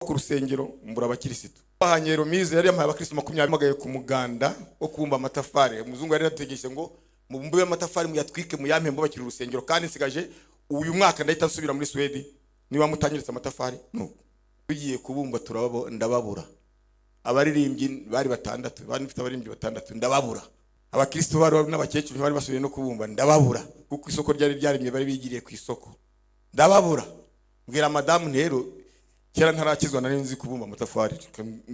ku rusengero mbura abakirisitu. Bahanyero mize yari yamaye abakristo 20 magaye ku muganda wo kubumba amatafari. Umuzungu yari yategeshe ngo mubumbe amatafari muyatwike muyampembo bakiri urusengero, kandi nsigaje uyu mwaka ndahita nsubira muri Sweden niba mutanyiritse amatafari. No, tugiye kubumba ndababura. Abaririmbyi bari batandatu, bari mfite abaririmbyi batandatu ndababura. Abakristo bari n'abakecuru bari basubiye no kubumba ndababura, kuko isoko ryari ryarimye bari bigiriye ku isoko ndababura. Mbwira madamu rero kera ntarakizwa nari nzi kubumba amatafari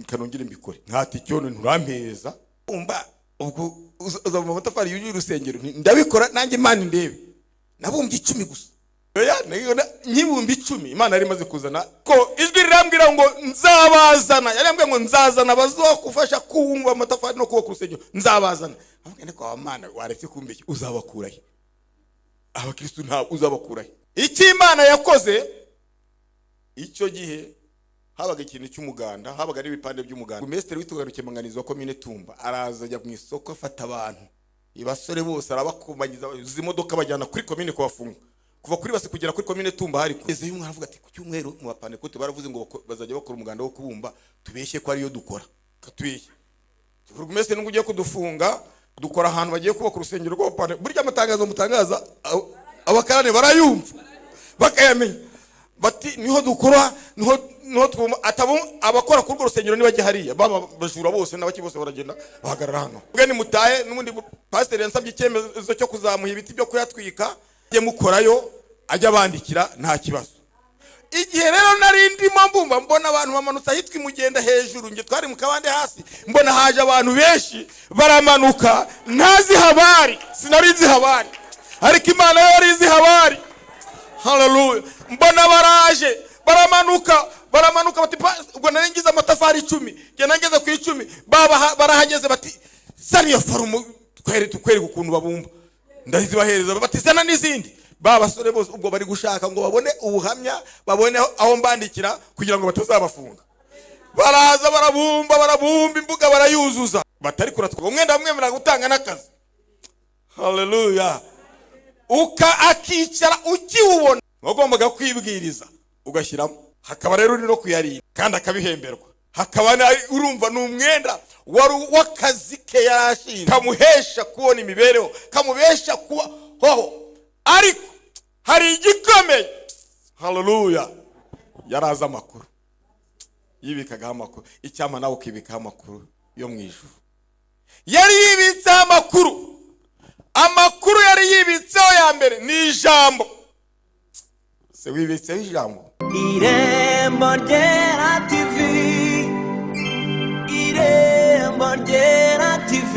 kanongera mbikore, ntati cyono nturampeza umba ubwo uzabumba amatafari yuyu urusengero ndabikora nanjye Imana ndebe. Nabumbye 10 gusa, oya nkibumba 10 Imana yari maze kuzana ko ijwi rirambwira ngo nzabazana. Yarambwiye ngo nzazana bazokufasha kubumba amatafari no kubaka urusengero, nzabazana. Amugene ko Imana waretse kumbeshya, uzabakurahe abakristo nta uzabakurahe. Iki Imana yakoze icyo gihe habaga ikintu cy'umuganda, habaga ari ibipande by'umuganda. Umestere witugaruke manganizo wa commune Tumba araza ajya mu isoko afata abantu ibasore bose arabakumanyiza zimodoka bajyana kuri commune kubafunga. Kuva kuri base kugera kuri commune Tumba hari kweze y'umwe aravuga ati ku cyumweru mu bapande ko baravuze ngo bazajya bakora umuganda wo kubumba, tubeshye ko ari yo dukora katubeshye. Umestere n'ugiye kudufunga dukora ahantu bagiye kubaka urusengero rwo bapande. Burya amatangazo mutangaza abakarane barayumva bakayamenya bati niho dukora niho twuma atabu abakora kuri urusengero nibaje hariya baba bajura bose n'abaki bose baragenda bahagarara hano. Ubwo ni mutaye n'ubundi pastor yansabye icyemezo cyo kuzamuha ibiti byo kuyatwika je mukorayo ajya bandikira nta kibazo. Igihe rero nari ndimo mbumba mbona abantu bamanutse ahitwa Imugenda hejuru, nge twari mu kabande hasi, mbona haje abantu benshi baramanuka ntazi habari, sinari nzi habari ariko Imana yari izi habari. Hallelujah. Mbona baraje baramanuka bati ubwo narengiza amatafari 10 je nangeze ku 10 baba barahageze bati sariyo forumu twere ukuntu babumba ndahizi bahereza bati zana n'izindi. Baba basore bose ubwo bari gushaka ngo babone ubuhamya, babone aho mbandikira kugira ngo batazabafunga. Baraza barabumba imbuga barayuzuza batari kuratwa umwenda mwemera gutanga nakazi. Hallelujah. Akicara ukiwubona wagombaga kwibwiriza ugashyiramo, hakaba rero uri no kuyarinda kandi akabihemberwa. Hakaba urumva n'umwenda wakazi ke yarashinze kamuhesha kubona imibereho, kamubesha kuba hoho. Ariko hari igikomeye. Hallelujah. Yaraza amakuru yibikaga amakuru, icyama nawe ukibika amakuru yo mu ijuru. Yari yibitse amakuru yari yibitseho ya mbere ni ijambo. Se wibitseho ijambo. Irembo Ryera TV, Irembo Ryera TV.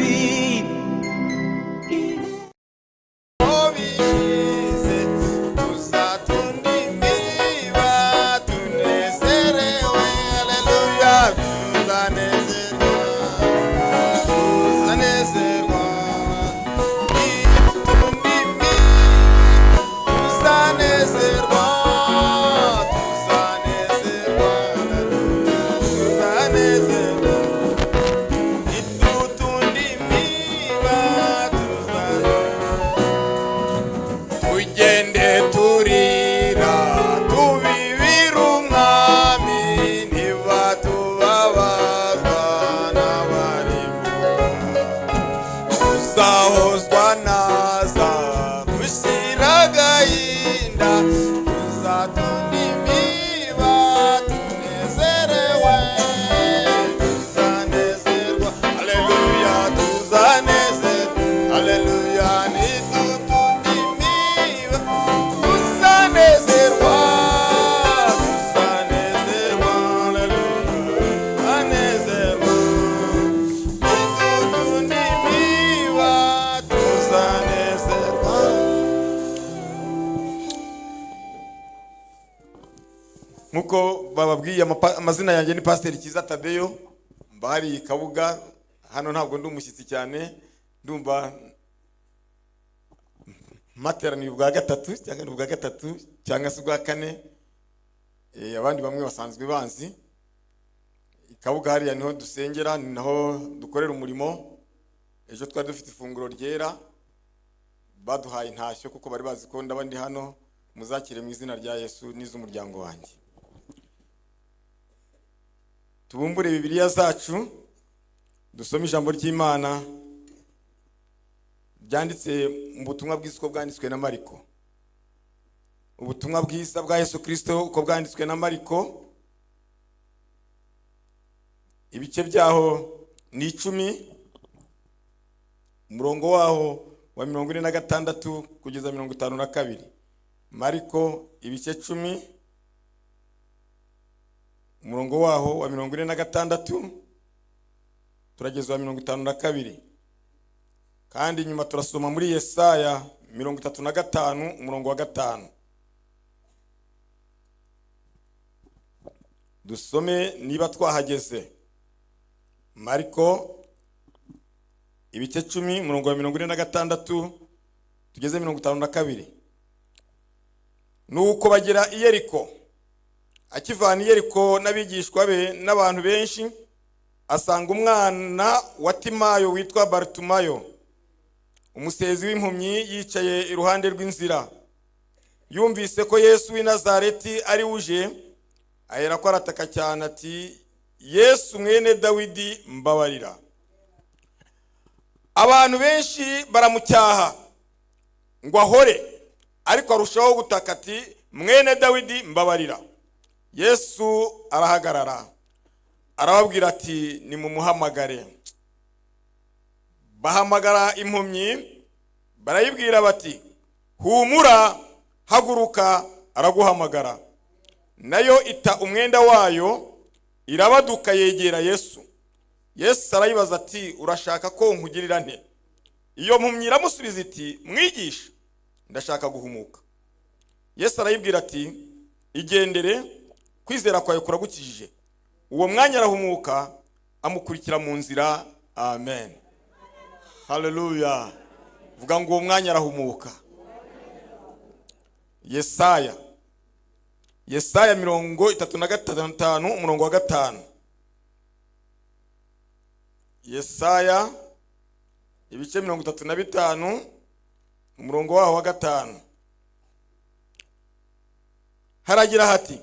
Muko bababwiye amazina yanjye ni Pastor Kiza Tadeyo, mbari Kabuga. Hano ntabwo ndi umushyitsi cyane, ndumva materani bwa gatatu cyangwa se bwa kane. Abandi bamwe basanzwe banzi. Kabuga hariya niho dusengera, ni naho dukorera umurimo. Ejo twari dufite ifunguro ryera, baduhaye intashyo kuko bari bazi ko ndabandi hano. Muzakire mu izina rya Yesu n'iz'umuryango wanjye. tubumbure Bibiliya zacu dusome ijambo ry'Imana byanditse mu butumwa bwiza uko bwanditswe na Mariko. Ubutumwa bwiza bwa Yesu Kristo uko bwanditswe na Mariko, ibice byaho ni 10, umurongo waho wa 46 kugeza 52. Mariko ibice 10, umurongo waho wa 46 turageza wa 52. Kandi nyuma turasoma muri Yesaya 35 umurongo wa 5. Dusome niba twahageze. Mariko ibice 10 umurongo wa 46 tugeze 52. Nuko bagera i Yeriko. Akivana i Yeriko n'abigishwa be n'abantu benshi, asanga umwana wa Timayo witwa Bartumayo, umusezi w'impumyi, yicaye iruhande rw'inzira. Yumvise ko Yesu w'i Nazareti ari uje, ahera ko arataka cyane ati, Yesu mwene Dawidi mbabarira. Abantu benshi baramucyaha ngo ahore, ariko arushaho gutaka ati, mwene Dawidi mbabarira. Yesu arahagarara arababwira ati, nimumuhamagare. Bahamagara impumyi, barayibwira bati, humura, haguruka, araguhamagara. Nayo ita umwenda wayo, irabaduka yegera Yesu. Yesu arayibaza ati, urashaka ko nkugirira nte? Iyo mpumyi iramusubiza iti, mwigisha, ndashaka guhumuka. Yesu arayibwira ati, igendere, kwizera kwawe kuragukijije. Uwo mwanya arahumuka, amukurikira mu nzira. Amen. Hallelujah. Vuga ngo uwo mwanya arahumuka. Yesaya 35 umurongo wa 5. Yesaya ibice 35 umurongo waho wa 5. Haragira hati,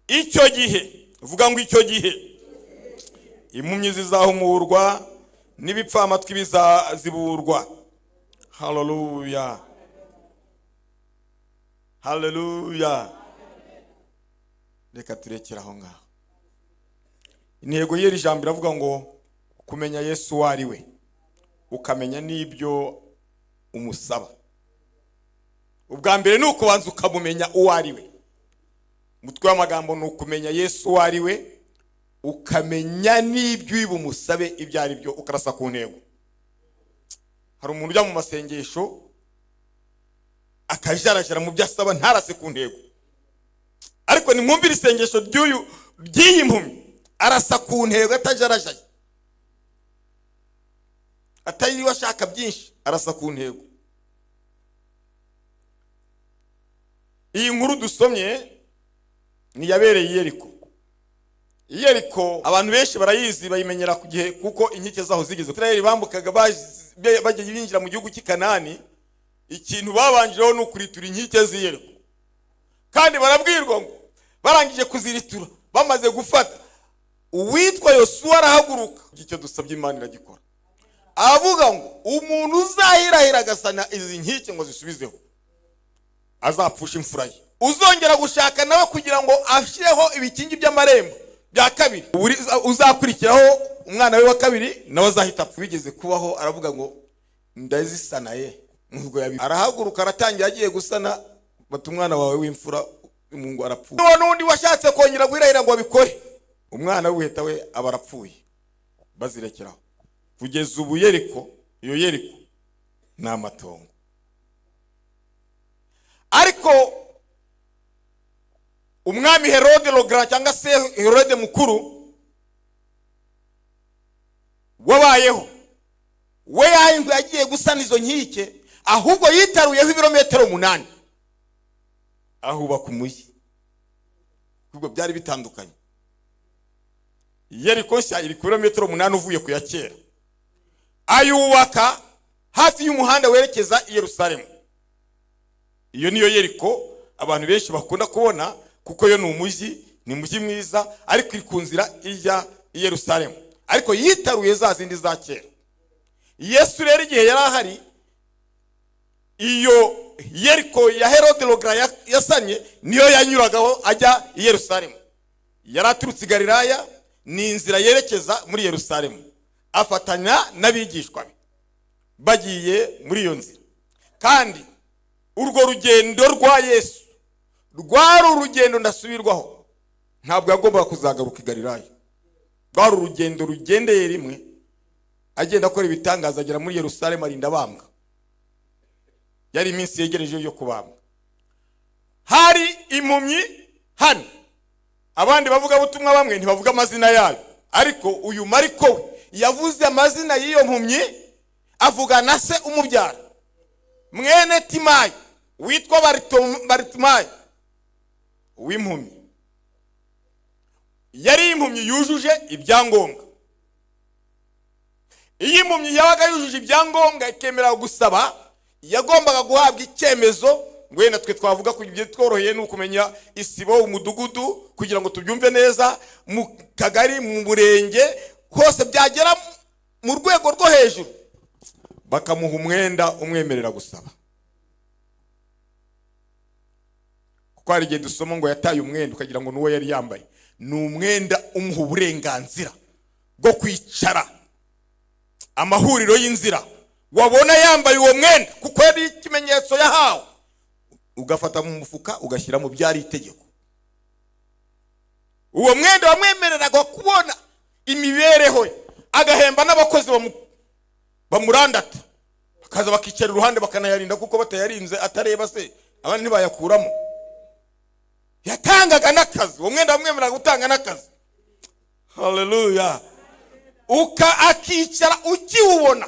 icyo gihe, vuga ngo icyo gihe, impumyi zizahumurwa n'ibipfa amatwi bizaziburwa. Hallelujah. Hallelujah. Reka turekera aho ngaho. Intego y'iri jambo iravuga ngo kumenya Yesu wari we, ukamenya n'ibyo umusaba. Ubwa mbere ni ukubanza ukamumenya uwo ari we. Mutwe w'amagambo ni ukumenya Yesu wari we, ukamenya n'ibyo ubumusabe ibyo ari byo, ukarasa ku ntego. Hari umuntu ujya mu masengesho akajarajara mu byo asaba ntarase ku ntego, ariko nimwumvire isengesho ry'iyi mpumyi, arasa ku ntego atajarajaye, atayiriwe ashaka byinshi, arasa ku ntego. Iyi nkuru dusomye ni yabereye i Yeriko. I Yeriko abantu benshi barayizi, bayimenyera ku gihe kuko inkike zaho zigeze. Israeli bambukaga bagiye binjira mu gihugu cy'i Kanani, ikintu babanjireho ni ukuritura inkike z'i Yeriko. Kandi barabwirwa ngo barangije kuziritura, bamaze gufata, uwitwa Yosuwa arahaguruka, icyo dusabye Imana iragikora. Avuga ngo umuntu uzahirahira agasana izi nkike ngo zisubizeho, azapfusha imfura ye. Uzongera gushaka nawe kugira ngo ashireho ibikingi by'amarembo bya kabiri, uzakurikiraho umwana we wa kabiri nawe azahita apfa. Bigeze kubaho, aravuga ngo ndazisanaye. Nubwo arahaguruka aratangira agiye gusana, bati umwana wawe w'imfura Mungu arapfuye. N'undi washatse kongera guhirahira ngo abikore, umwana w'uheta we aba arapfuye. Bazirekeraho kugeza ubu Yeriko, iyo Yeriko ni amatongo. Ariko umwami Herode le Grand cyangwa se Herode mukuru wabayeho, we yahinduye agiye gusana izo nkike, ahubwo yitaruyeho ibirometero 8 ahubaka umujyi. Ubwo byari bitandukanye. Yeriko nshya iri kilometero 8 uvuye ku ya kera, ayubaka hafi y'umuhanda werekeza i Yerusalemu. Iyo niyo Yeriko abantu benshi bakunda kubona, kuko yo ni umujyi ni umujyi mwiza, ariko iri ku nzira ijya i Yerusalemu, ariko yitaruye za zindi za kera. Yesu rero igihe yari ahari, iyo Yeriko ya Herode Logra yasanye niyo yanyuragaho ajya i Yerusalemu. Yari aturutse i Galilaya, ni inzira yerekeza muri Yerusalemu, afatanya n'abigishwa be bagiye muri iyo nzira. Kandi urwo rugendo rwa Yesu rwari urugendo ndasubirwaho, ntabwo yagombaga kuzagaruka i Galilaya. Rwari urugendo rugendeye rimwe, agenda akora ibitangaza, agera muri Yerusalemu arinda bambwa. Yari iminsi yegereje yo kubambwa. Hari impumyi hano, abandi bavuga butumwa bamwe ntibavuga amazina yayo, ariko uyu Mariko we yavuze amazina y'iyo mpumyi, avuga na se umubyara, mwene Timayi witwa Baritimayi w'impumyi. Yari impumyi yujuje ibyangombwa. Iyi impumyi yabaga yujuje ibyangombwa ikemera gusaba, yagombaga guhabwa icyemezo. Wenda twe twavuga ku byo tworoheye no kumenya isibo, umudugudu, kugira ngo tubyumve neza, mu kagari, mu murenge hose byagera mu rwego rwo hejuru, bakamuha umwenda umwemerera gusaba. Kuko hari igihe dusoma ngo yataye umwenda ukagira ngo nuwo yari yambaye. Ni umwenda umuha uburenganzira bwo kwicara amahuriro y'inzira. Wabona yambaye uwo mwenda kuko ari ikimenyetso yahawe, ugafata mu mufuka ugashyira mu byari itegeko. Uwo mwenda wamwemereraga kubona imibereho ye, agahemba n'abakozi bamurandata, bakaza bakicara iruhande bakanayarinda, kuko batayarinze atareba se abandi ntibayakuramo. Yatangaga n'akazi, uwo mwenda wamwemereraga gutanga n'akazi. Haleluya. Akicara ukiwubona,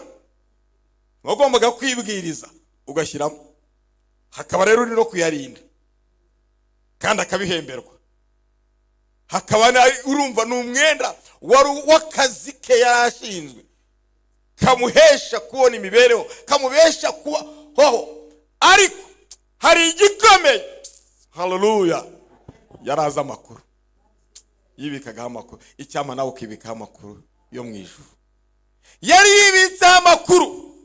wagombaga kwibwiriza ugashyiramo. Hakaba rero uri no kuyarinda kandi akabihemberwa. Hakaba urumva ni umwenda wari w'akazi ke yarashinzwe, kamuhesha kubona imibereho, kamuhesha kubaho. Ariko hari igikomeye. Haleluya. Yaraza amakuru, yibikaga amakuru. Icyama nawe ukibikaho amakuru yo mu ijuru. Yari yibitse amakuru.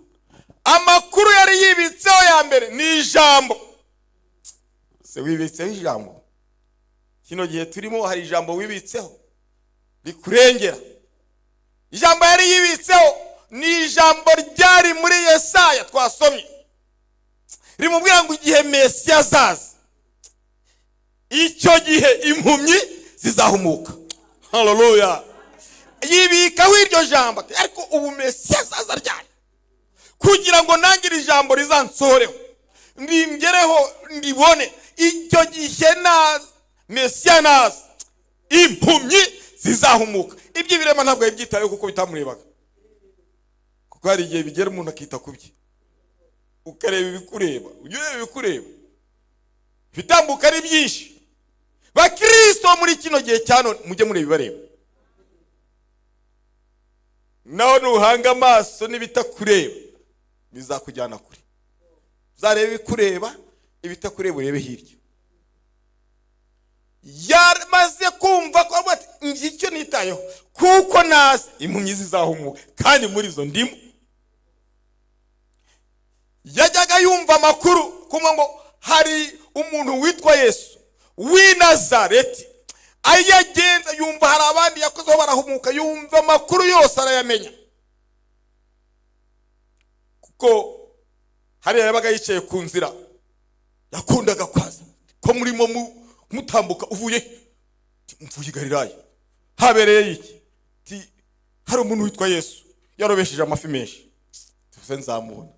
Amakuru yari yibitseho ya mbere ni ijambo. Se wibitseho ijambo? Kino gihe turimo hari ijambo wibitseho rikurengera. Ijambo yari yibitseho ni ijambo ryari muri Yesaya twasomye, rimubwira ngo igihe Mesiya azaza, icyo gihe impumyi zizahumuka. Haleluya. Yibikaho iryo jambo, ariko ubu Mesiya azaza ryari, kugira ngo nangire ijambo rizansohoreho, ndimgereho, ndibone. Icyo gihe naza, Mesiya naza, impumyi zizahumuka. Ibyo birema ntabwo yabyitayeho kuko bitamurebaga. Kuko hari igihe bigera umuntu akita kubye, ukareba ibikureba, ureba ibikureba, bitambuka ari byinshi. Bakristo muri kino gihe cyane mujye murebibareba. Naho nuhanga amaso n'ibitakureba bizakujyana kure. Uzareba ibikureba, ibitakureba urebe hirya. Yamaze kumva ko ati icyo nitayeho, kuko nazi impumyi zizahumuka kandi muri zo ndimo. Yajyaga yumva amakuru kuma ngo hari umuntu witwa Yesu w'i Nazareti. Ayagenza yumva hari abandi yakozeho barahumuka, yumva amakuru yose arayamenya. Kuko hari yabaga yicaye ku nzira, yakundaga kwaza ko murimo mutambuka uvuye, mvuye Galilaya, habereye iki? Hari umuntu witwa Yesu yarobesheje amafi menshi, tuze nzamubona.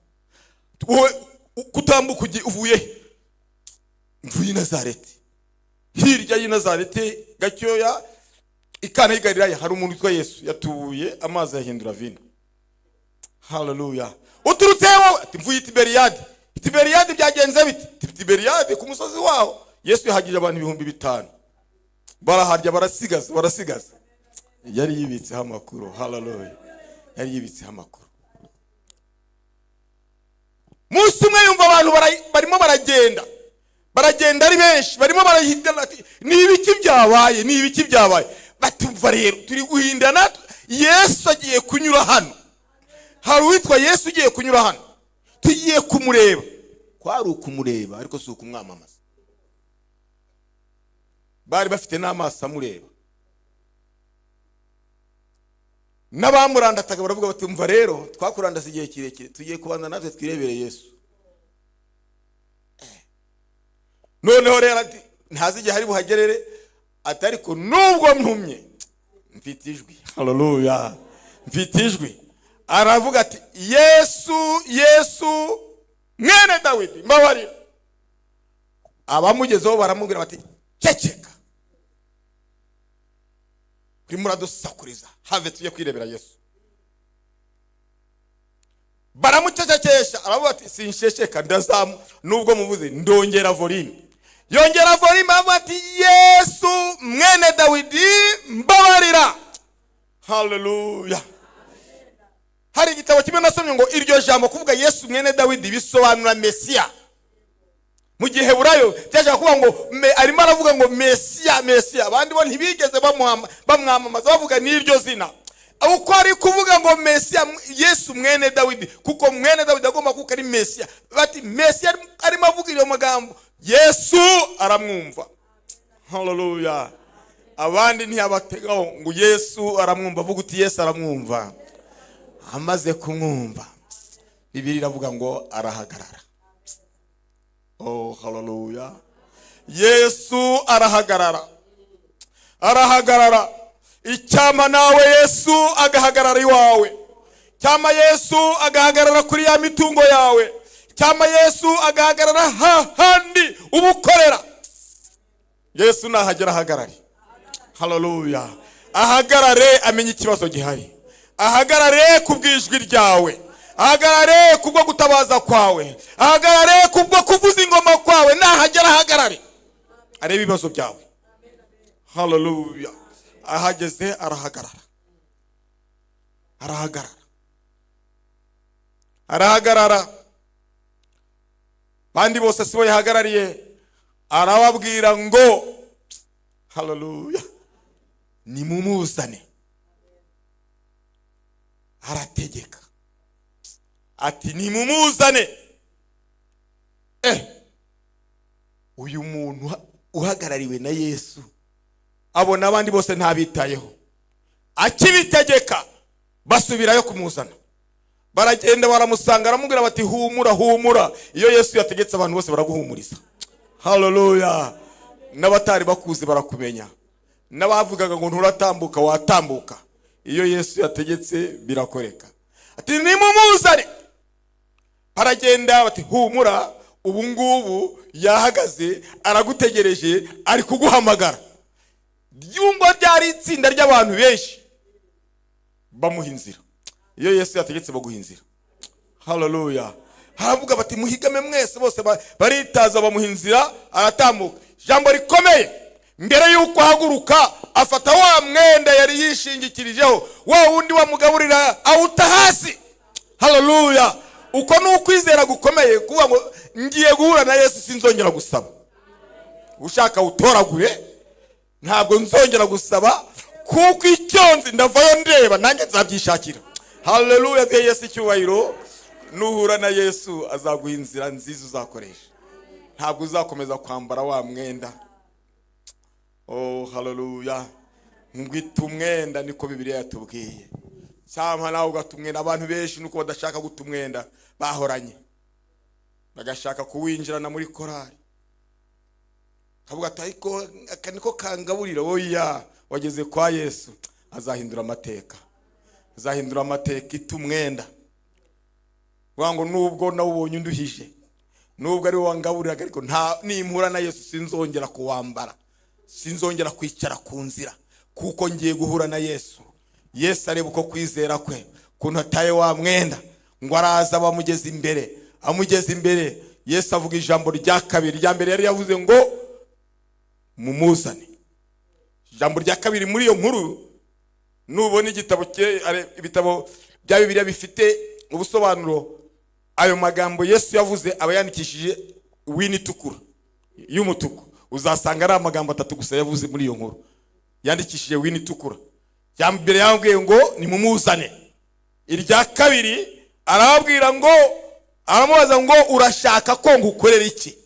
Kutambuka uvuye, mvuye Nazareti. Hirya y'i Nazareti gacyoya ikana y'i Galilaya hari umuntu witwa Yesu yatubuye amazi yahindura vino. Haleluya. Uturutse wowe ati mvuye Tiberiyadi. Tiberiyadi byagenze bite? Tiberiyadi ku musozi waho Yesu yahagije abantu 5,000. Baraharya barasigaza. Yari yibitseho amakuru. Haleluya. Yari yibitseho amakuru. Musi umwe yumva abantu barimo baragenda baragenda ari benshi barimo barahindana ati ni ibiki byabaye, ni ibiki byabaye. Batumva rero turi guhindana, Yesu agiye kunyura hano, hari uwitwa Yesu ugiye kunyura hano, tugiye kumureba. Kwari ukumureba ariko si ukumwamamaza. Bari bafite n'amaso amureba, n'abamurandataga baravuga bati umva rero twakurandase igihe kirekire, tugiye kubanza natwe twirebere Yesu. Noneho rero ati ntazi igihe hari buhagerere, ati ariko nubwo ntumye mfite ijwi. Haleluya, mfite ijwi. Aravuga ati Yesu, Yesu mwene Dawidi mbabarira. Abamugezeho baramubwira bati ceceka, urimo uradusakuriza, have tujye kwirebera Yesu. Baramucecekesha, aravuga ati sinshesheka, ndazamu nubwo muvuze ndongera volume. Yongera volume avuga ati Yesu mwene Dawidi mbabarira. Haleluya. Hari igitabo kimwe nasomye ngo iryo jambo kuvuga Yesu mwene Dawidi bisobanura Mesiya. Mu gihe burayo cyaje kuvuga ngo arimo aravuga ngo Mesiya, Mesiya. Abandi bo ntibigeze bamwamamaza bavuga n'iryo zina. Uko ari kuvuga ngo Mesiya, Yesu mwene Dawidi, kuko mwene Dawidi agomba kuko ari Mesiya. Bati Mesiya arimo avuga iyo magambo, Yesu aramwumva. Haleluya. Abandi ntiyabategaho ngo Yesu aramwumva, avuga uti Yesu aramwumva. Amaze kumwumva Bibiliya iravuga ngo arahagarara. Oh haleluya. Yesu arahagarara, arahagarara. Icyama nawe Yesu agahagarara iwawe, cyama Yesu agahagarara kuri ya mitungo yawe, cyama Yesu agahagarara handi ubukorera. Yesu nahagera ahagarare. Haleluya. Ahagarare amenye ikibazo gihari, ahagarare kubwijwi ryawe, ahagarare kubwo gutabaza kwawe, ahagarare kubwo kuvuza ingoma kwawe. Nahagera ahagarare arebe ibibazo byawe. Haleluya. Ahageze arahagarara, arahagarara, arahagarara. Bandi bose sibo yahagarariye, arababwira ngo haleluya nimumuzane. Arategeka ati nimumuzane. Uyu muntu uhagarariwe na Yesu abona abandi bose ntabitayeho, akibitegeka basubirayo kumuzana. Baragenda baramusanga, aramubwira bati humura, humura. Iyo Yesu yategetse abantu bose baraguhumuriza. Haleluya. N'abatari bakuzi barakumenya, n'abavugaga ngo nturatambuka watambuka. Iyo Yesu yategetse birakoreka. Ati nimumuzane. Baragenda bati humura, ubu ngubu yahagaze aragutegereje, ari kuguhamagara. Yumva byari itsinda ry'abantu benshi bamuha inzira. Iyo Yesu yategetse baguha inzira. Haleluya. Haravuga bati muhigame mwese, bose baritaza bamuha inzira, aratambuka. Jambo rikomeye, mbere yuko ahaguruka afata wa mwenda yari yishingikirijeho, wa wundi wamugaburira awuta hasi. Haleluya. Uko n'ukwizera gukomeye kuvuga ngo ngiye guhura na Yesu sinzongera gusaba. Ushaka utoragure, ntabwo nzongera gusaba, kuko icyonzi ndavayo ndeba nanjye nzabyishakira. Haleluya. Bye Yesu cyubahiro. Nuhura na Yesu azaguha inzira nziza uzakoresha, ntabwo uzakomeza kwambara wa mwenda. Oh haleluya. Ngwita umwenda niko Bibiliya yatubwiye. Cyangwa nawe ugatumwenda. Abantu benshi nuko badashaka gutumwenda, bahoranye bagashaka kuwinjirana muri korari. Kavuga ati ariko akaniko kangaburira. Oya, wageze kwa Yesu azahindura amateka, azahindura amateka. Itumwenda wango nubwo nawubonye unduhije, nubwo ari wangaburiraga, ariko nta nimpura na Yesu sinzongera kuwambara, sinzongera kwicara ku nzira, kuko ngiye guhura na Yesu. Yesu areba uko kwizera kwe kuntu ataye wa mwenda, ngo araza bamugeze imbere, amugeze imbere. Yesu avuga ijambo rya kabiri. Rya mbere yari yavuze ngo mumuzane. Ijambo rya kabiri muri iyo nkuru, nubona igitabo ibitabo bya Bibiliya bifite ubusobanuro, ayo magambo Yesu yavuze aba yandikishije wini tukura. y'umutuku, uzasanga ari amagambo 3 gusa yavuze muri iyo nkuru, yandikishije wini itukura. Ya mbere yambwiye ngo nimumuzane. Irya kabiri arababwira ngo, aramubaza ngo urashaka ko ngukorera iki?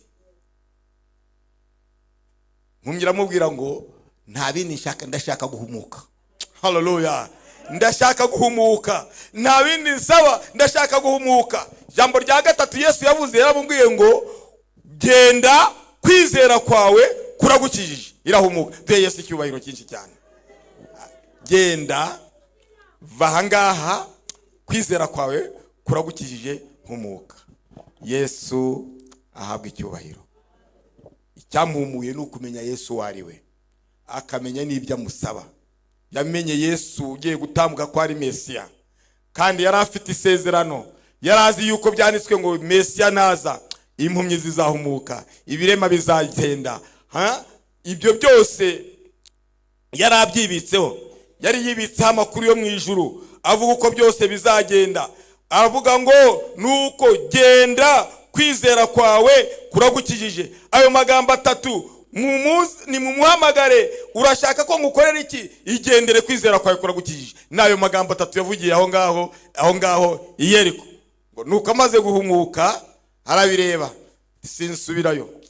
Nkumyira mubwira ngo nta bindi nshaka, ndashaka guhumuka. Hallelujah. Ndashaka guhumuka, nta bindi nsaba, ndashaka guhumuka. Jambo rya gatatu Yesu yavuze, yarabubwiye ngo genda, kwizera kwawe kuragukijije, irahumuka. Tuye Yesu icyubahiro cyinshi cyane. Genda, va ngaha, kwizera kwawe kuragukijije, humuka. Yesu ahabwa icyubahiro. Icyamuhumuye ni ukumenya Yesu wariwe, akamenya n'ibyo amusaba. Yamenye Yesu ugiye gutambuka ko ari Mesiya, kandi yari afite isezerano. Yarazi yuko byanditswe ngo Mesiya naza impumyi zizahumuka, ibirema bizagenda. Ibyo byose yari abyibitseho. Yari yibitseho amakuru yo mu ijuru avuga uko byose bizagenda. Aravuga ngo nuko genda, kwizera kwawe kuragukijije. Ayo magambo 3 ni mumuhamagare, urashaka ko ngukorera iki? Igendere, kwizera kwawe kuragukijije. Nayo magambo 3 yavugiye aho ngaho i Yeriko. Ngo nuko amaze guhumuka arabireba, sinsubirayo,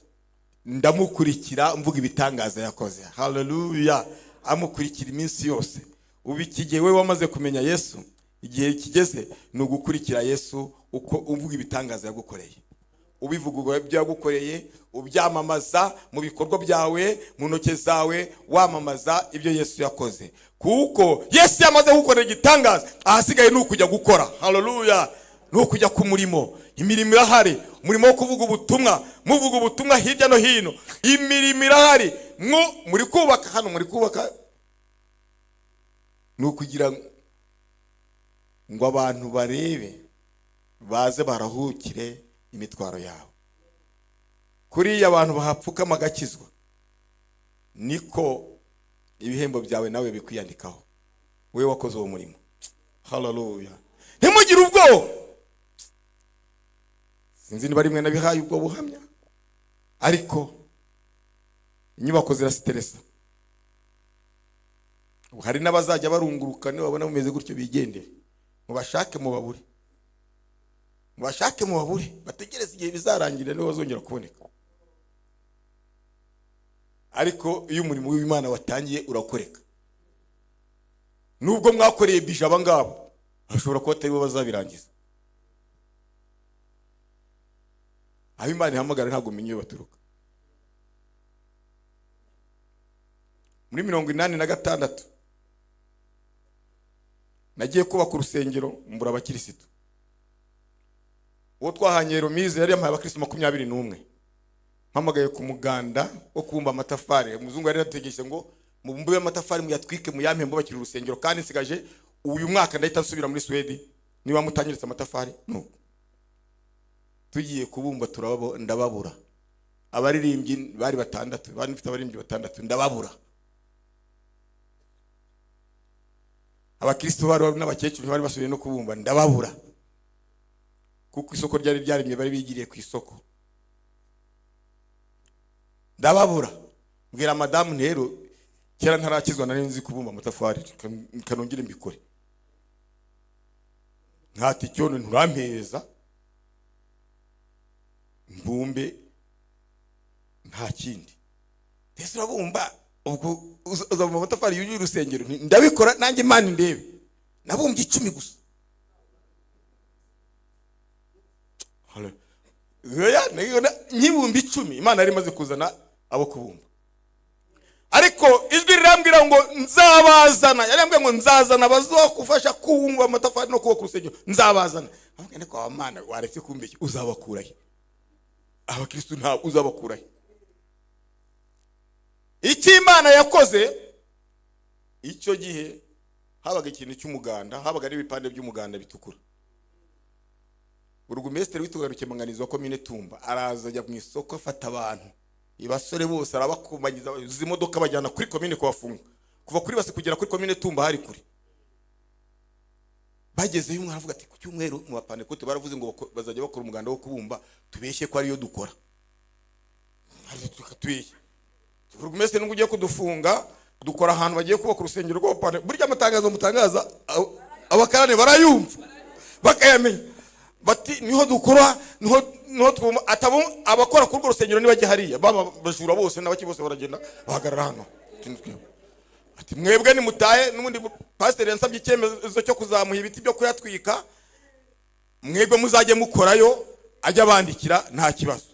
ndamukurikira mvuga ibitangaza yakoze. Hallelujah. Amukurikira iminsi yose. Ubu ikigihe we wamaze kumenya Yesu, igihe kigeze ni ugukurikira Yesu uko uvuga ibitangaza yagukoreye. Ubivuga ibyo yagukoreye, ubyamamaza mu bikorwa byawe, mu ntoke zawe, wamamaza ibyo Yesu yakoze. Kuko Yesu yamaze gukorera igitangaza, ahasigaye ni ukujya gukora. Hallelujah. Ni ukujya ku murimo. Imirimo irahari, umurimo wo kuvuga ubutumwa, muvuga ubutumwa hirya no hino. Imirimo irahari, muri kubaka hano, muri kubaka. Ni ukugira ngo abantu barebe, baze barahukire imitwaro yawe. Kuriya abantu bahapfukama agakizwa, niko ibihembo byawe nawe bikwiyandikaho, wewe wakoze uwo murimo. Hallelujah. Ntimugire ubwoba. Sinzi niba rimwe nabihaye ubwo buhamya, ariko inyubako zirasiteresa. Hari n'abazajya barunguruka, niba babona mumeze gutyo bigendere. Mubashake mubabure, mubashake mubabure, bategereze igihe bizarangira niwe bazongera kuboneka. Ariko iyo umurimo w'Imana watangiye urakoreka. Nubwo mwakoreye bije abangabo, ashobora kuba atari bo bazabirangiza. Aho Imana ihamagara ntabwo umenye iyo baturuka. Muri 86 nagiye kubaka urusengero mbura abakirisitu. Uwo twahanye Romize yari yampaye abakristo 21. Mpamagaye ku muganda wo kubumba amatafari. Umuzungu yari yategereje ngo mubumbe amatafari muyatwike muyampembo bakira urusengero, kandi nsigaje uyu mwaka ndahita nsubira muri Sweden niba mutanyiritse amatafari. No, tugiye kubumba ndababura. Abaririmbyi bari 6, bari mfite abaririmbyi 6, ndababura. Abakristo bari n'abakecuru bari basubiye no kubumba, ndababura. Kuko isoko ryari ryarimye, bari bigiriye ku isoko, ndababura. Mbwira madamu ntero, kera ntarakizwa nari nzi kubumba amatafari, kanongire mbikore. Nkati cyono nturampeza mbumbe nta kindi. Yesu urabumba, ubwo uzabumba amatafari y'uyu rusengero. Ndabikora nanjye Imana ndebe. Nabumbye 10 gusa. Hallelujah. Nyibumbi 10, Imana yari imaze kuzana abo kubumba. Ariko ijwi rirambwira ngo nzabazana. Yarambwiye ngo nzazana bazokufasha kubumba amatafari no kubaka urusengero. Nzabazana. Avuga ne kwa Mana waretse kumbeshya, uzabakurahe? Abakristo nta uzabakurahe? Iki Imana yakoze icyo gihe, habaga ikintu cy'umuganda, habaga ari ibipande by'umuganda bitukura. Burugumestre witugaruke manganizo ko mine Tumba araza ajya mu isoko afata abantu, ibasore bose arabakumanyiza, izimodoka bajyana kuri komine kubafunga. Kuva kuri base kugera kuri komine Tumba hari kuri. Bagezeyo umwe aravuga ati ku cyumweru mu bapane kote baravuze ngo bazajya bakora umuganda wo kubumba, tubeshye ko ari yo dukora. tukatuye burugumesitiri n'ubwo ugiye kudufunga dukora ahantu bagiye kubaka urusengero rw'abapane. Burya amatangazo mutangaza abakarane barayumva bakayamenya bati niho dukora niho twuma atabo abakora kuri urwo rusengero nibajye hariya baba bajura bose n'abaki bose baragenda bahagarara hano ati mwebwe ni mutahe. N'ubundi pasiteri yansabye icyemezo cyo kuzamuha ibiti byo kuyatwika, mwebwe muzajye mukorayo ajya bandikira nta kibazo.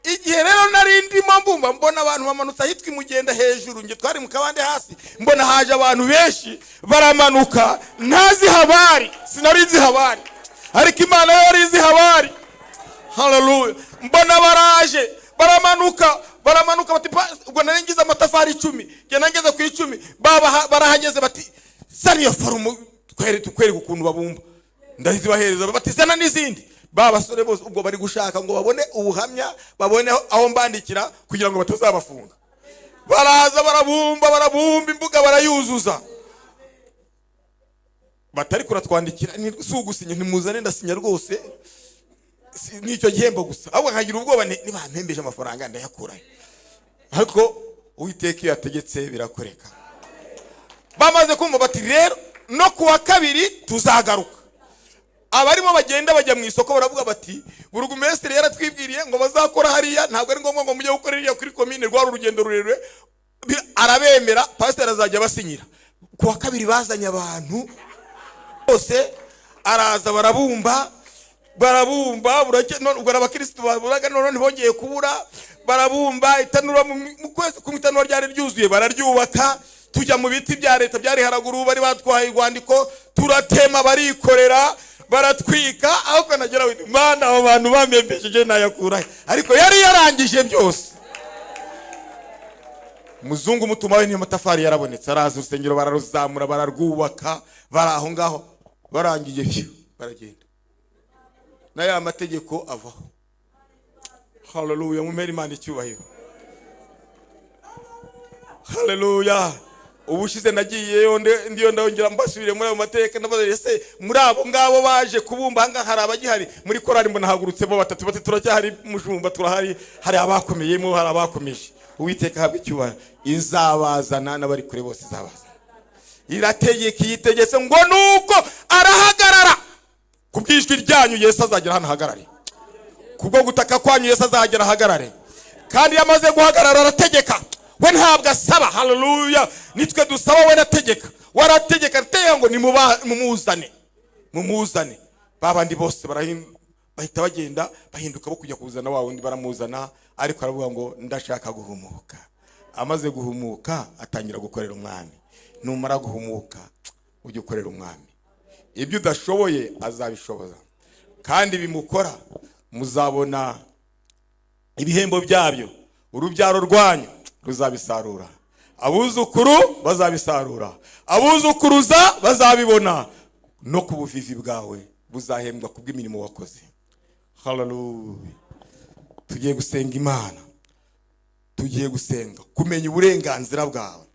Igihe rero nari ndimo mbumva mbona abantu bamanutse ahitwa Imugenda hejuru, nge twari mu kabande hasi, mbona haje abantu benshi baramanuka, ntazi habari, sinari nzi habari, ariko Imana yari izi habari. Haleluya. Mbona baraje baramanuka bati ubwo nari ngize amatafari 10, nge nangeze ku 10 barahageze bati sariyo farumu twere ukuntu babumba, ndahizi bahereza bati zana n'izindi. Basore bose ubwo bari gushaka ngo babone ubuhamya, babone aho mbandikira kugira ngo batazabafunga. Baraza barabumba imbuga barayuzuza. Batari kuratwandikira ni sugusinya ntimuzane ndasinya rwose nicyo gihembo gusa. Ahubwo nkagira ubwoba nibampembeje amafaranga ndayakura. Ariko Uwiteka yategetse birakoreka. Bamaze kumva bati rero no kuwa kabiri tuzagaruka. Abarimo bagenda bajya mu isoko baravuga bati burugumesitiri yaratwibwiriye ngo bazakora hariya, ntabwo ari ngombwa ngo mujye gukorera kuri komine rwa urugendo rurerure. Arabemera, pasiteri azajya basinyira. Kuwa kabiri bazanye abantu bose, araza barabumba burake none ubwo abakristo baburaga none ntibongeye kubura. Barabumba itanura mu kwezi ku itanura ryari ryuzuye bararyubaka. Tujya mu biti bya leta byari haraguru, bari batwaye igwandiko turatema barikorera baratwika. Aho kanagera Imana abo bantu bamembesheje nayakurahe, ariko yari yarangije byose. Muzungu mutuma we ni amatafari yarabonetse, araza urusengero bararuzamura bararwubaka, baraho ngaho barangije baragenda na ya mategeko avaho. Haleluya. Mumere Imana icyubahiro. Haleluya. Ubushize nagiyeyo ndiyo ndongera mbasubire muri ayo mateka, ndabaza ese muri abo ngabo baje kubumba hanga hari abagihari muri korari, mbona hagurutsemo batatu bati turacyahari mushumba, turahari, hari abakomeyemo, hari abakomeje. Uwiteka habwe icyubahiro. Izabazana n'abari kure bose izabazana. Irategeka yitegetse ngo nuko arahagarara. Kubwijwi ryanyu Yesu azagera hano hagarare. Kubwo gutaka kwanyu Yesu azagera hagarare. Kandi yamaze guhagarara arategeka. We ntabwo asaba. Haleluya. Nitwe dusaba, we nategeka. Warategeka ateye ngo mumuzane. Babandi bose bahita bagenda bahinduka bo kujya kuzana wa wundi baramuzana, ariko aravuga ngo ndashaka guhumuka. Amaze guhumuka atangira gukorera umwami. Numara guhumuka ujye ukorera umwami. Ibyo udashoboye azabishoboza, kandi bimukora muzabona ibihembo byabyo. Urubyaro rwanyu ruzabisarura, abuzukuru bazabisarura, abuzukuruza bazabibona, no ku buvivi bwawe buzahembwa kubw'imirimo wakoze. Haleluya. Tugiye gusenga Imana, tugiye gusenga kumenya uburenganzira bwawe.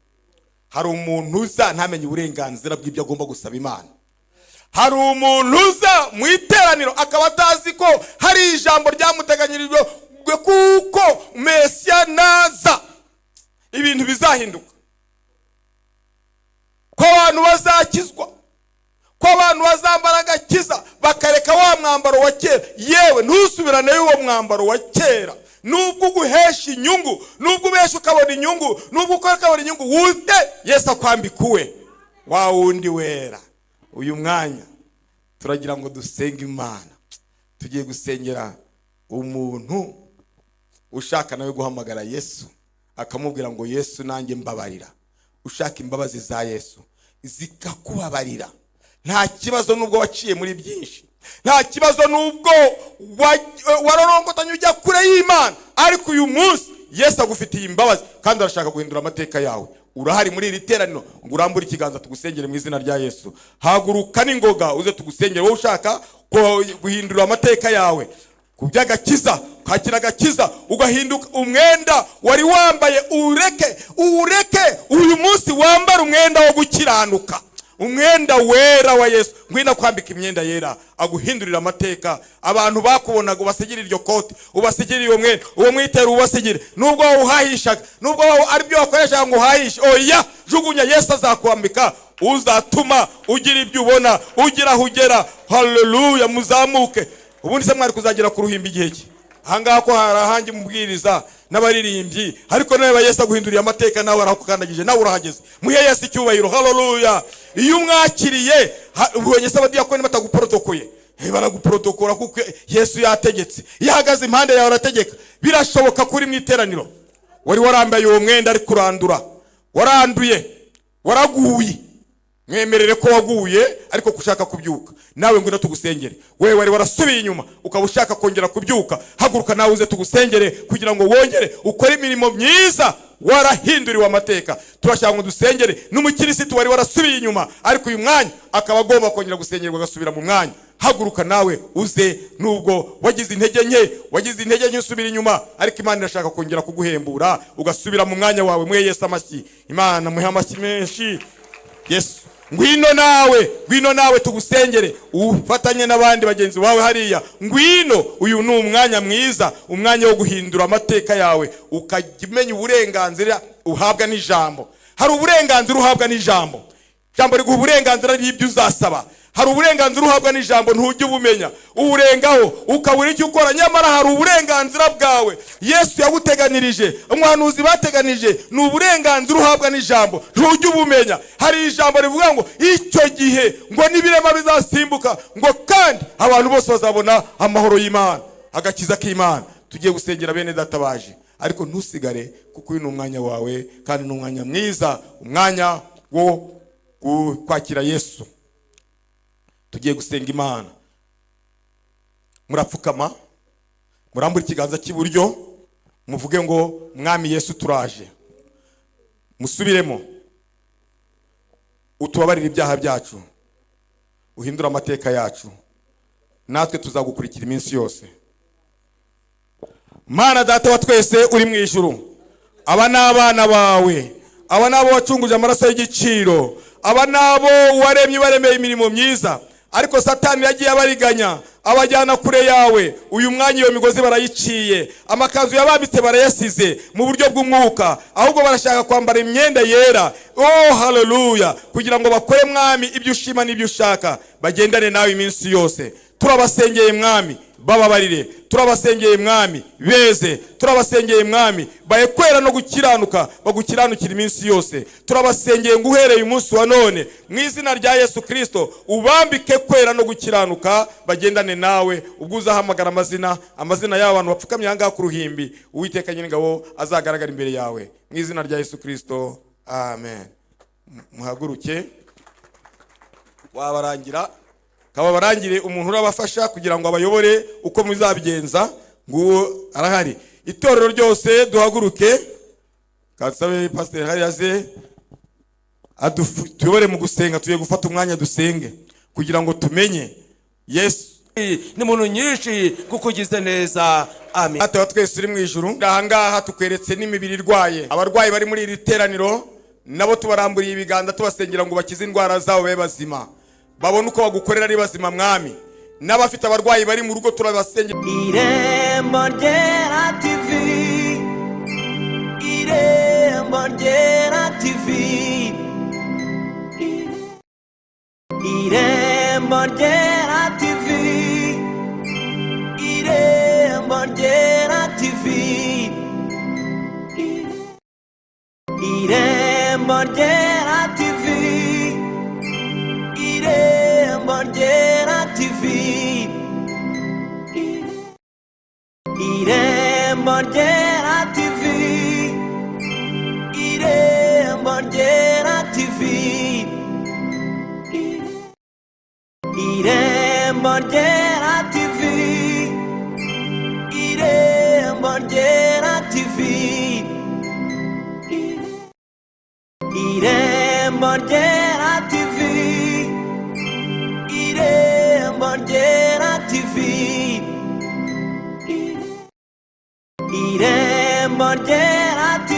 Hari umuntu uza ntamenye uburenganzira bw'ibyo agomba gusaba Imana. Hari umuntu uza mu iteraniro akaba atazi ko hari ijambo ryamuteganyirijwe kuko Mesiya naza ibintu bizahinduka, ko abantu bazakizwa, ko abantu bazambara agakiza bakareka wa mwambaro wa kera. Yewe ntusubirane y'uwo mwambaro wa kera, nubwo uguhesha inyungu, nubwo ubesha ukabona inyungu, nubwo ukora ukabona inyungu, wute Yesu akwambikuwe wa wundi wera. Uyu mwanya turagira ngo dusenge Imana. Tugiye gusengera umuntu ushaka nawe guhamagara Yesu, akamubwira ngo Yesu nanjye mbabarira. Ushaka imbabazi za Yesu zikakubabarira. Nta kibazo nubwo waciye muri byinshi, nta kibazo nubwo warorongotanye ujya kure y'Imana, ariko uyu munsi Yesu agufitiye imbabazi kandi arashaka guhindura amateka yawe. Urahari muri iri teraniro ngo urambure ikiganza tugusengere mu izina rya Yesu. Haguruka n'ingoga uze tugusengere, wowe ushaka guhindura amateka yawe kubyagakiza, kwakira agakiza, ugahinduka umwenda wari wambaye ureke uyu munsi wambara umwenda wo gukiranuka. umwenda wera wa Yesu. Ngwino kwambika imyenda yera, aguhindurira amateka. Abantu bakubonaga ubasigire iryo kote, ubasigire iyo mwenda, uwo mwitero ubasigire. Nubwo uhahishaga, nubwo ari byo wakoresha ngo uhahishe, oya, jugunya, Yesu azakwambika. Uzatuma ugira ibyo ubona, ugira aho ugera. Haleluya, muzamuke. Ubundi se mwari kuzagera ku ruhimbi igihe ki? Ahangaha ko harahangi mubwiriza n'abaririmbyi, ariko nawe Yesu aguhinduriye amateka, nawe arakukandagije, nawe urahageze. Muhe Yesu icyubahiro. Haleluya. Iyo umwakiriye, ubonye se abadiyakoni bataguprotokoye, baraguprotokora kuko Yesu yategetse. Yahagaze impande yawe arategeka. Birashoboka kuri mu iteraniro wari warambaye uwo mwenda ari kurandura, waranduye, waraguye, mwemerere ko waguye ariko kushaka kubyuka. Nawe ngwino tugusengere. Wewe wari warasubiye inyuma ukaba ushaka kongera kubyuka, haguruka nawe uze tugusengere kugira ngo wongere ukore imirimo myiza. Warahinduriwe amateka. Turashaka ngo dusengere n'umukirisitu wari warasubiye inyuma, ariko uyu mwanya akaba agomba kongera gusengerwa agasubira mu mwanya. Haguruka nawe uze, nubwo wagize intege nke usubira inyuma, ariko Imana irashaka kongera kuguhembura ugasubira mu mwanya wawe. Mwe Yesu amashyi. Imana muhe amashyi menshi. Yesu, ngwino nawe tugusengere, ufatanye n'abandi bagenzi bawe hariya. Ngwino, uyu ni umwanya mwiza, umwanya wo guhindura amateka yawe, ukajimenya uburenganzira uhabwa n'ijambo. Hari uburenganzira uhabwa n'ijambo. Jambo riguha uburenganzira n'ibyo uzasaba. Hari uburenganzira uhabwa n'ijambo ntujye ubumenya, uburengaho ukabura icyo ukora. Nyamara hari uburenganzira bwawe Yesu yaguteganirije, umuhanuzi bateganije. Ni uburenganzira uhabwa n'ijambo ntujye ubumenya. Hari ijambo rivuga ngo icyo gihe ngo n'ibirema bizasimbuka, ngo kandi abantu bose bazabona amahoro y'Imana, agakiza k'Imana. Tugiye gusengera bene databaje, ariko ntusigare, kuko uyu ni umwanya wawe kandi ni umwanya mwiza, umwanya wo kwakira Yesu. Tugiye gusenga Imana. Murapfukama, murambura ikiganza cy'iburyo, muvuge ngo Mwami Yesu turaje. Musubiremo. Utubabarire ibyaha byacu, uhindura amateka yacu, natwe tuzagukurikira iminsi yose. Mana Data wa twese uri mu ijuru, aba n'abana bawe, aba nabo wacunguje amaraso y'igiciro, aba nabo waremye baremeye imirimo myiza, ariko Satani yagiye abariganya abajyana kure yawe. Uyu mwanya iyo migozi barayiciye, amakanzu yabambitse barayasize mu buryo bw'umwuka, ahubwo barashaka kwambara imyenda yera. Oh haleluya, kugira ngo bakore Mwami ibyo ushima n'ibyo ushaka, bagendane nawe iminsi yose. Turabasengeye Mwami, bababarire. Turabasengeye Mwami, beze. Turabasengeye Mwami, bayekwera no gukiranuka, bagukiranukira iminsi yose. Turabasengeye nguhereye umunsi wa none, mu izina rya Yesu Kristo, ubambike kwera no gukiranuka, bagendane nawe. Ubwo uzahamagara amazina y'abantu bapfukamye ahangaha ku ruhimbi, Uwiteka Nyiringabo azagaragara imbere yawe, mu izina rya Yesu Kristo, amen. Muhaguruke. Wabarangira kaba barangire umuntu urabafasha kugira ngo abayobore uko muzabigenza. Nguwo arahari. Itorero ryose duhaguruke, kasabe pastor hariyaze tuyobore mu gusenga. Tugiye gufata umwanya dusenge kugira ngo tumenye Yesu ni muntu nyinshi kukugize neza. Amen. Ata twese uri mu ijuru, ahangaha tukweretse n'imibiri irwaye. Abarwayi bari muri iri teraniro nabo tubaramburiye ibiganza tubasengera ngo bakize indwara zabo babe bazima, babone uko bagukorera ari bazima Mwami. N'abafite abarwayi bari mu rugo turabasengera. Irembo Ryera TV, Irembo Ryera TV, Irembo Ryera TV, Irembo Ryera TV, Irembo Ryera TV, Irembo Ryera TV, Irembo Ryera TV, Irembo Ryera TV, Irembo Ryera TV, Irembo Ryera TV, Irembo Ryera TV, Irembo Ryera TV, Irembo Ryera TV.